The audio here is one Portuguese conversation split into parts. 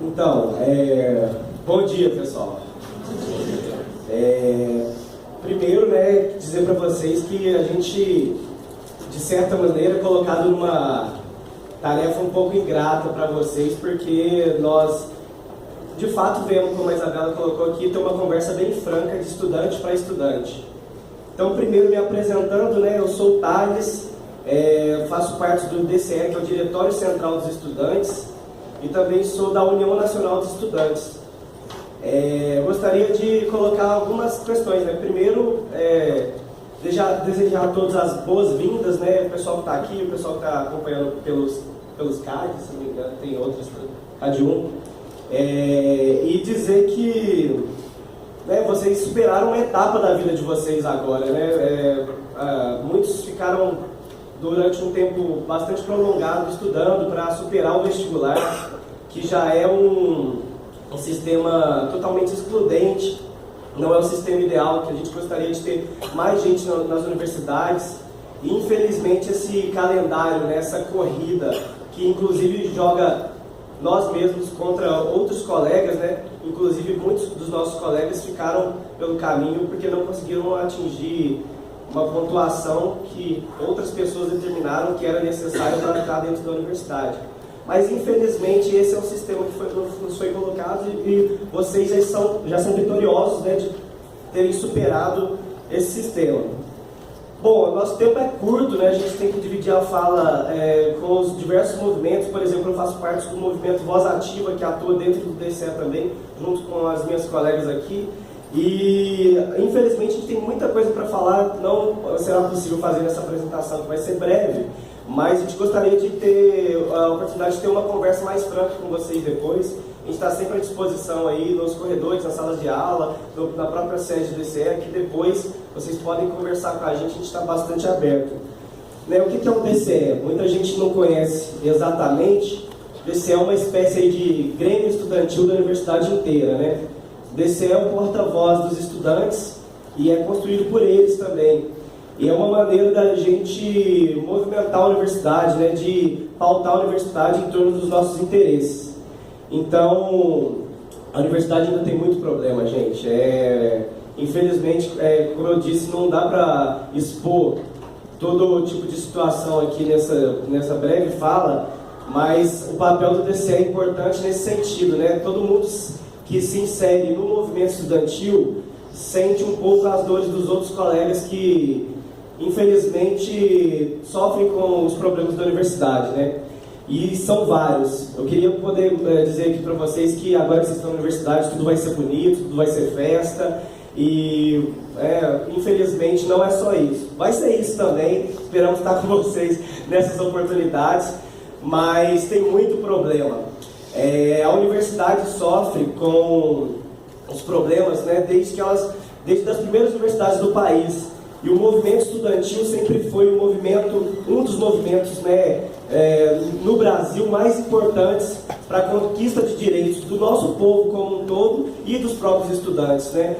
Então, bom dia, pessoal. Primeiro, né, dizer para vocês que a gente, de certa maneira, é colocado numa tarefa um pouco ingrata para vocês, porque nós, de fato, vemos, como a Isabela colocou aqui, ter uma conversa bem franca de estudante para estudante. Então, primeiro me apresentando, né, eu sou o Thales, faço parte do DCE, que é o Diretório Central dos Estudantes, e também sou da União Nacional dos Estudantes. Gostaria de colocar algumas questões, né? Primeiro, desejar a todos as boas-vindas, né? O pessoal que está aqui, o pessoal que está acompanhando pelos CADs, se não me engano, tem outras, CAD 1. E dizer que, né, vocês superaram uma etapa da vida de vocês agora, né? Muitos ficaram durante um tempo bastante prolongado estudando para superar o vestibular, que já é um sistema totalmente excludente, não é o sistema ideal, que a gente gostaria de ter mais gente nas universidades. E infelizmente esse calendário, né, essa corrida, que inclusive joga nós mesmos contra outros colegas, né? Inclusive muitos dos nossos colegas ficaram pelo caminho porque não conseguiram atingir uma pontuação que outras pessoas determinaram que era necessário para entrar dentro da universidade. Mas infelizmente esse é o sistema que nos foi colocado e vocês já são vitoriosos, né, de terem superado esse sistema. Bom, o nosso tempo é curto, né? A gente tem que dividir a fala com os diversos movimentos. Por exemplo, eu faço parte do movimento Voz Ativa, que atua dentro do DCE também, junto com as minhas colegas aqui. E infelizmente a gente tem muita coisa para falar, não será possível fazer essa apresentação, que vai ser breve, mas a gente gostaria de ter a oportunidade de ter uma conversa mais franca com vocês depois. A gente está sempre à disposição aí nos corredores, nas salas de aula, na própria sede do DCE, que depois vocês podem conversar com a gente está bastante aberto. Né, o que é o DCE? Muita gente não conhece exatamente. O DCE é uma espécie aí de grêmio estudantil da universidade inteira, né? O DCE é o porta-voz dos estudantes e é construído por eles também. E é uma maneira da gente movimentar a universidade, né, de pautar a universidade em torno dos nossos interesses. Então, a universidade ainda tem muito problema, gente. Infelizmente, como eu disse, não dá para expor todo tipo de situação aqui nessa breve fala, mas o papel do DCE é importante nesse sentido, né? Todo mundo que se insere no movimento estudantil sente um pouco as dores dos outros colegas que, infelizmente, sofrem com os problemas da universidade, né? E são vários. Eu queria poder dizer aqui para vocês que agora que vocês estão na universidade, tudo vai ser bonito, tudo vai ser festa. E, infelizmente, não é só isso. Vai ser isso também. Esperamos estar com vocês nessas oportunidades. Mas tem muito problema. A universidade sofre com os problemas, né, desde as primeiras universidades do país. E o movimento estudantil sempre foi um dos movimentos, né, no Brasil mais importantes para a conquista de direitos do nosso povo como um todo e dos próprios estudantes, né?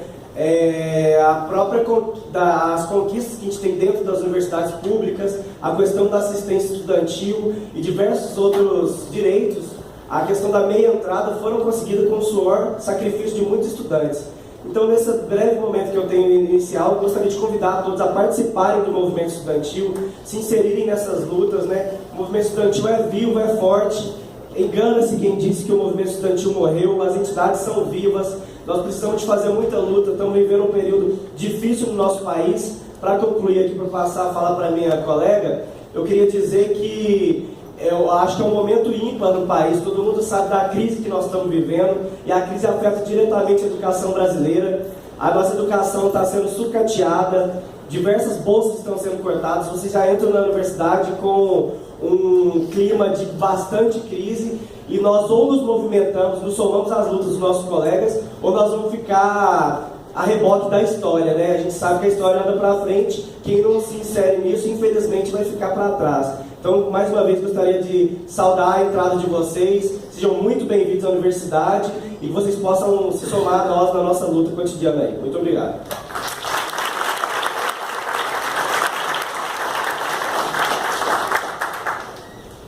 As conquistas que a gente tem dentro das universidades públicas, a questão da assistência estudantil e diversos outros direitos, a questão da meia entrada foram conseguidas com o suor, sacrifício de muitos estudantes. Então, nesse breve momento que eu tenho inicial, eu gostaria de convidar todos a participarem do movimento estudantil, se inserirem nessas lutas, né? O movimento estudantil é vivo, é forte. Engana-se quem disse que o movimento estudantil morreu, as entidades são vivas, nós precisamos de fazer muita luta, estamos vivendo um período difícil no nosso país. Para concluir aqui, para passar a falar para a minha colega, eu queria dizer que eu acho que é um momento ímpar no país. Todo mundo sabe da crise que nós estamos vivendo e a crise afeta diretamente a educação brasileira. A nossa educação está sendo sucateada, diversas bolsas estão sendo cortadas. Vocês já entram na universidade com um clima de bastante crise e nós ou nos movimentamos, nos somamos às lutas dos nossos colegas, ou nós vamos ficar a rebote da história, né? A gente sabe que a história anda para frente, quem não se insere nisso, infelizmente, vai ficar para trás. Então, mais uma vez, gostaria de saudar a entrada de vocês, sejam muito bem-vindos à universidade e que vocês possam se somar a nós na nossa luta cotidiana aí. Muito obrigado.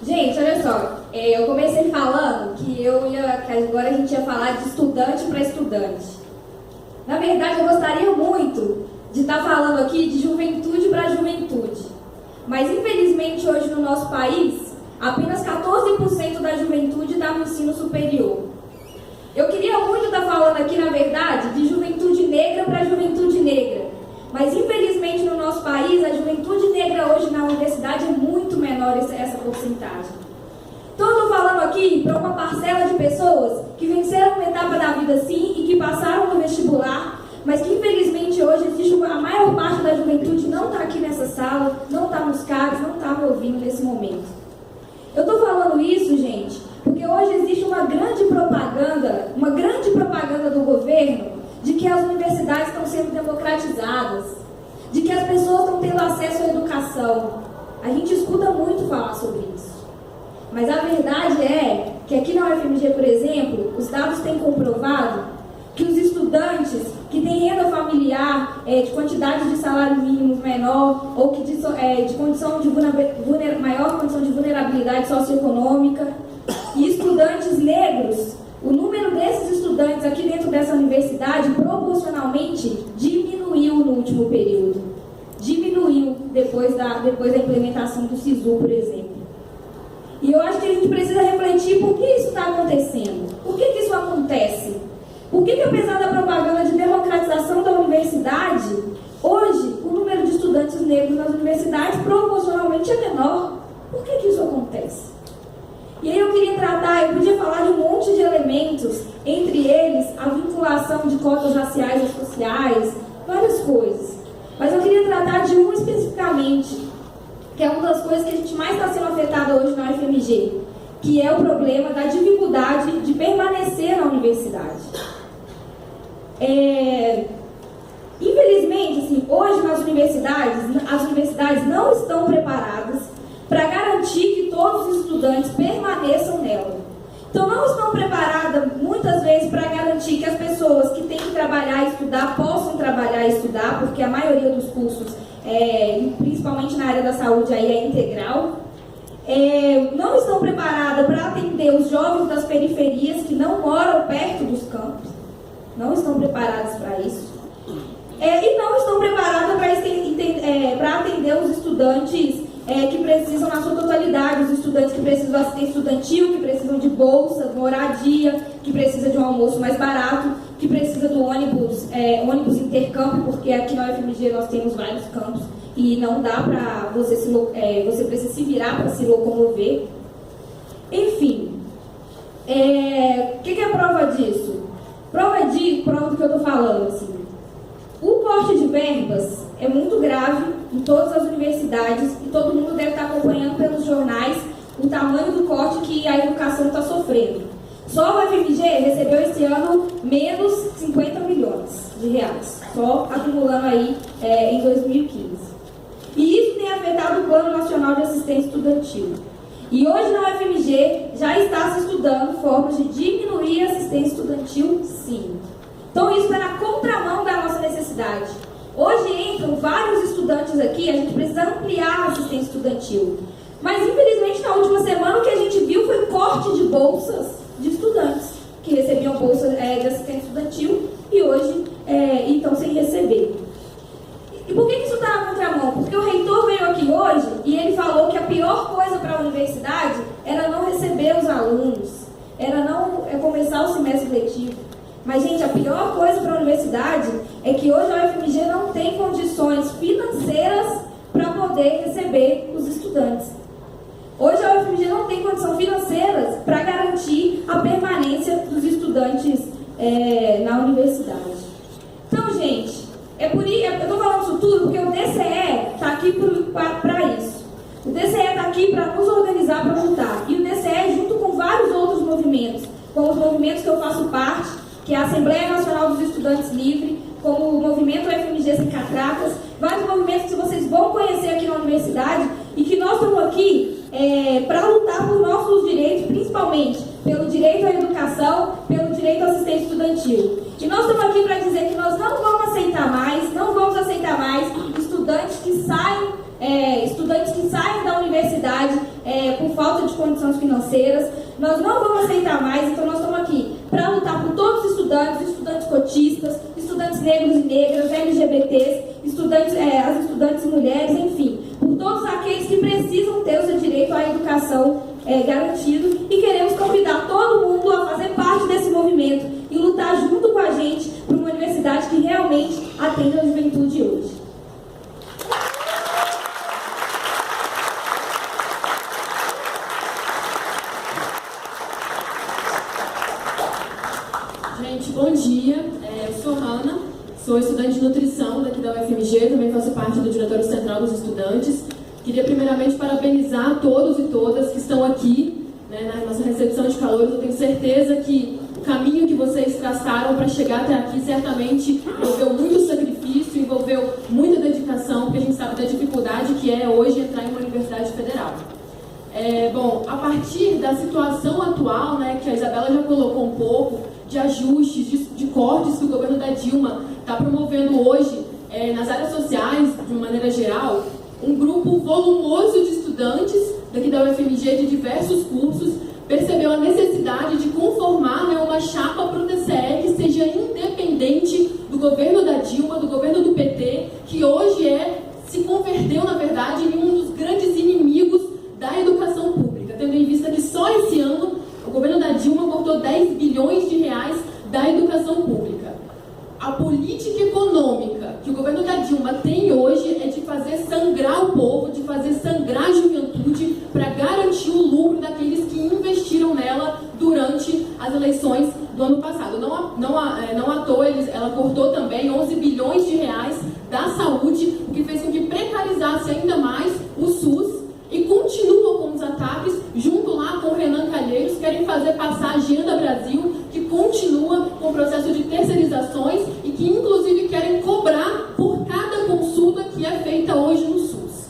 Gente, olha só, eu comecei falando que eu ia que agora a gente ia falar de estudante para estudante. Na verdade, eu gostaria muito de estar falando aqui de juventude para juventude. Mas, infelizmente, hoje no nosso país, apenas 14% da juventude está no ensino superior. Eu queria muito estar falando aqui, na verdade, de juventude negra para juventude negra. Mas, infelizmente, no nosso país, a juventude negra hoje na universidade é muito menor essa porcentagem. Então, eu estou falando aqui para uma parcela de pessoas que venceram uma etapa da vida sim e que passaram no vestibular, mas que, infelizmente, hoje existe a maior parte da juventude não está aqui nessa sala, não está nos carros, não está me ouvindo nesse momento. Eu estou falando isso, gente, porque hoje existe uma grande propaganda do governo de que as universidades estão sendo democratizadas, de que as pessoas estão tendo acesso à educação. A gente escuta muito falar sobre isso. Mas a verdade é que aqui na UFMG, por exemplo, os dados têm comprovado que os estudantes que têm renda familiar de quantidade de salário mínimo menor ou que de condição de maior condição de vulnerabilidade socioeconômica e estudantes negros, o número desses estudantes aqui dentro dessa universidade proporcionalmente diminuiu no último período. Diminuiu depois da implementação do SISU, por exemplo. E eu acho que a gente precisa refletir por que isso está acontecendo. Por que isso acontece? Por que apesar da propaganda de democratização da universidade, hoje o número de estudantes negros nas universidades proporcionalmente é menor? Por que isso acontece? E aí eu podia falar de um monte de elementos, entre eles a vinculação de cotas raciais e sociais, várias coisas. Mas eu queria tratar de um especificamente, que é uma das coisas que a gente mais está sendo afetada hoje na UFMG, que é o problema da dificuldade de permanecer na universidade. Infelizmente, assim, hoje nas universidades, as universidades não estão preparadas para garantir que todos os estudantes permaneçam nela. Então, não estão preparadas, muitas vezes, para garantir que as pessoas que têm que trabalhar e estudar possam trabalhar e estudar, porque a maioria dos cursos, principalmente na área da saúde, aí é integral. Não estão preparadas para atender os jovens das periferias que não moram perto dos campos. Não estão preparadas para isso. E não estão preparadas para atender os estudantes que precisam, na sua totalidade, os estudantes que precisam de assistência estudantil, que precisam de bolsa, moradia, que precisam de um almoço mais barato, que precisa do ônibus intercâmbio, porque aqui na UFMG nós temos vários campos e não dá para você precisa se virar para se locomover. Enfim, o que é a prova disso? Prova do que eu estou falando, assim. O corte de verbas é muito grave em todas as universidades e todo mundo deve estar acompanhando pelos jornais o tamanho do corte que a educação está sofrendo. Só a UFMG recebeu esse ano menos 50 milhões de reais, só acumulando aí em 2015. E isso tem afetado o Plano Nacional de Assistência Estudantil. E hoje na UFMG já está se estudando formas de diminuir a assistência estudantil, sim. Então isso está na contramão da nossa necessidade. Hoje entram vários estudantes aqui, a gente precisa ampliar a assistência estudantil. Mas infelizmente na última semana o que a gente viu foi corte de bolsas de estudantes que recebiam bolsa de assistência estudantil e hoje estão sem receber. E por que isso está na contramão? Porque o reitor veio aqui hoje e ele falou que a pior coisa para a universidade era não receber os alunos, era não começar o semestre letivo. Mas, gente, a pior coisa para a universidade é que hoje a UFMG não tem condições financeiras para poder receber os estudantes. Hoje a UFMG não tem condição financeira para garantir a permanência dos estudantes na universidade. Então, gente, eu estou falando isso tudo porque o DCE está aqui para isso. O DCE está aqui para nos organizar para lutar. E o DCE, junto com vários outros movimentos, como os movimentos que eu faço parte, que é a Assembleia Nacional dos Estudantes Livre, como o movimento UFMG Sem Catracas, vários movimentos que vocês vão conhecer aqui na universidade e que nós estamos aqui para lutar por nossos direitos, principalmente pelo direito à educação, pelo direito à assistência estudantil. E nós estamos aqui para dizer que nós não vamos aceitar mais estudantes que saem da universidade por falta de condições financeiras. Nós não vamos aceitar mais, então nós estamos aqui para lutar por todos os estudantes cotistas, estudantes negros e negras, LGBTs, as estudantes mulheres, enfim, por todos aqueles que precisam ter o seu direito à educação garantido, e queremos convidar todo mundo a fazer parte desse movimento e lutar junto com a gente por uma universidade que realmente atenda a juventude hoje. Gente, bom dia. Eu sou Hanna, sou estudante de nutrição daqui da UFMG, também faço parte do Diretório Central dos Estudantes. Queria primeiramente parabenizar todos e todas que estão aqui, né, na nossa recepção de calouros. Eu tenho certeza que o caminho que vocês traçaram para chegar até aqui certamente envolveu muito sacrifício, envolveu muita dedicação, porque a gente sabe da dificuldade que é hoje entrar em uma universidade federal. Bom, a partir da situação atual, né, que a Isabela já colocou um pouco, de ajustes, de cortes que o governo da Dilma está promovendo hoje nas áreas sociais, de maneira geral, um grupo volumoso de estudantes daqui da UFMG de diversos cursos percebeu a necessidade de conformar, né, uma chapa para o TCE que seja independente do governo da Dilma, do governo do PT, que hoje se converteu, na verdade, em um dos grandes inimigos da educação pública, tendo em vista que só esse ano o governo da Dilma cortou 10 bilhões de reais da educação pública. A política econômica que o governo da Dilma tem hoje é de fazer sangrar o povo, de fazer sangrar a juventude para garantir o lucro daqueles que investiram nela durante as eleições do ano passado. Não à toa, ela cortou também 11 bilhões de reais da saúde, o que fez com que precarizasse ainda mais o SUS, e continua com os ataques, junto lá com o Renan Calheiros, querem fazer passar a Agenda Brasil, que continua com o processo de terceirizações e que inclusive querem cobrar por cada consulta que é feita hoje no SUS.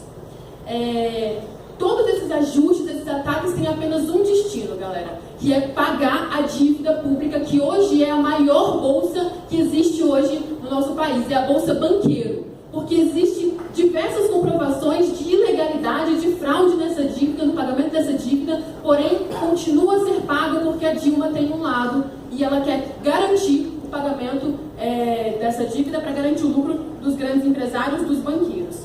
Todos esses ajustes, esses ataques têm apenas um destino, galera, que é pagar a dívida pública, que hoje é a maior bolsa que existe hoje no nosso país, é a Bolsa Banqueiro. Porque existem diversas comprovações de ilegalidade, de fraude nessa dívida, no pagamento dessa dívida, porém continua a ser paga porque a Dilma tem um lado e ela quer garantir o pagamento dessa dívida para garantir o lucro dos grandes empresários, dos banqueiros.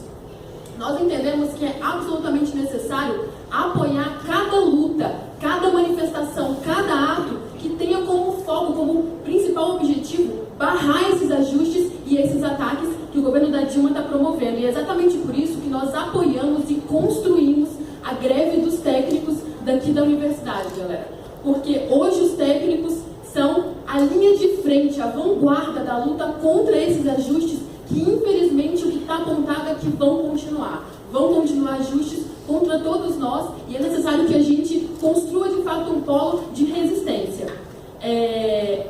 Nós entendemos que é absolutamente necessário apoiar cada luta, cada manifestação, cada ato que tenha como foco, como principal objetivo, barrar esses ajustes e esses ataques que o governo da Dilma está promovendo. E é exatamente por isso que nós apoiamos e construímos a greve dos técnicos daqui da universidade, galera. Porque hoje os técnicos são a linha de frente, a vanguarda da luta contra esses ajustes que, infelizmente, o que está apontado é que vão continuar ajustes contra todos nós, e é necessário que a gente construa, de fato, um polo de resistência.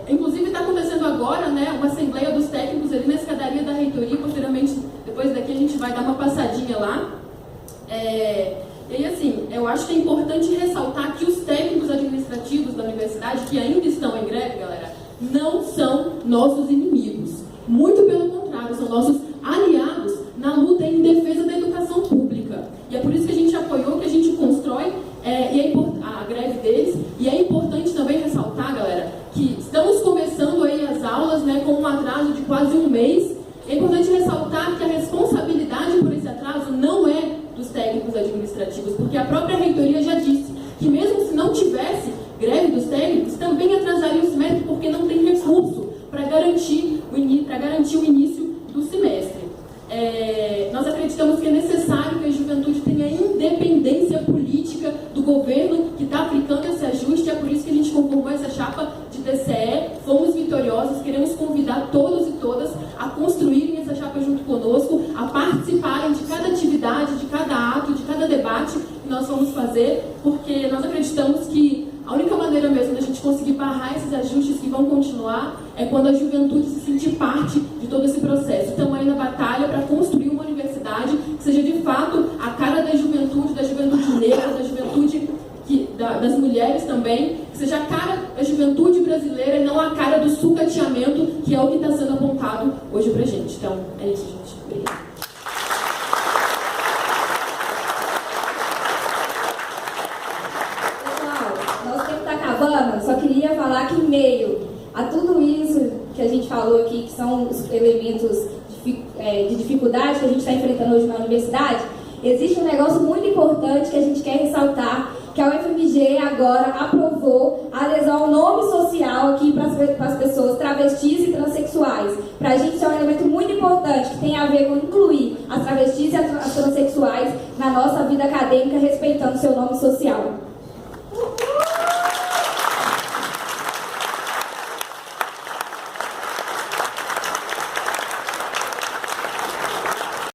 Inclusive está acontecendo agora, né, uma assembleia dos técnicos ali na escadaria da reitoria. Posteriormente, depois daqui, a gente vai dar uma passadinha lá. E aí, assim, eu acho que é importante ressaltar que os técnicos administrativos da universidade que ainda estão em greve, galera, não são nossos inimigos. Muito pelo contrário, são nossos aliados na luta em defesa da educação pública. E é por isso que a gente apoiou, que a gente constrói a greve deles. E é importante também ressaltar, galera, que estamos começando aí as aulas, né, com um atraso de quase um mês. É importante ressaltar que a responsabilidade por esse atraso não é dos técnicos administrativos, porque a própria reitoria já disse que mesmo se não tivesse greve dos técnicos, também atrasaria o semestre, porque não tem recurso para garantir o início do semestre. Nós acreditamos que é necessário que a juventude tenha independência política do governo que está aplicando esse ajuste. É por isso que a gente conformou essa chapa de TCE, fomos vitoriosos, queremos convidar todos e todas a construírem essa chapa junto conosco, a participarem de cada atividade, de cada ato, de cada debate que nós vamos fazer, porque nós acreditamos que a única maneira mesmo da gente conseguir barrar esses ajustes que vão continuar é quando a juventude se sentir parte de todo esse processo. Estamos aí na batalha para construir uma universidade que seja de fato a cara da juventude negra, da juventude das mulheres também, que seja a cara da juventude brasileira e não a cara do sucateamento, que é o que está sendo apontado hoje pra gente. Então, é isso, gente. Obrigada. Giovana, só queria falar que em meio a tudo isso que a gente falou aqui, que são os elementos de dificuldade que a gente está enfrentando hoje na universidade, existe um negócio muito importante que a gente quer ressaltar, que a UFMG agora aprovou a adesão ao nome social aqui para as pessoas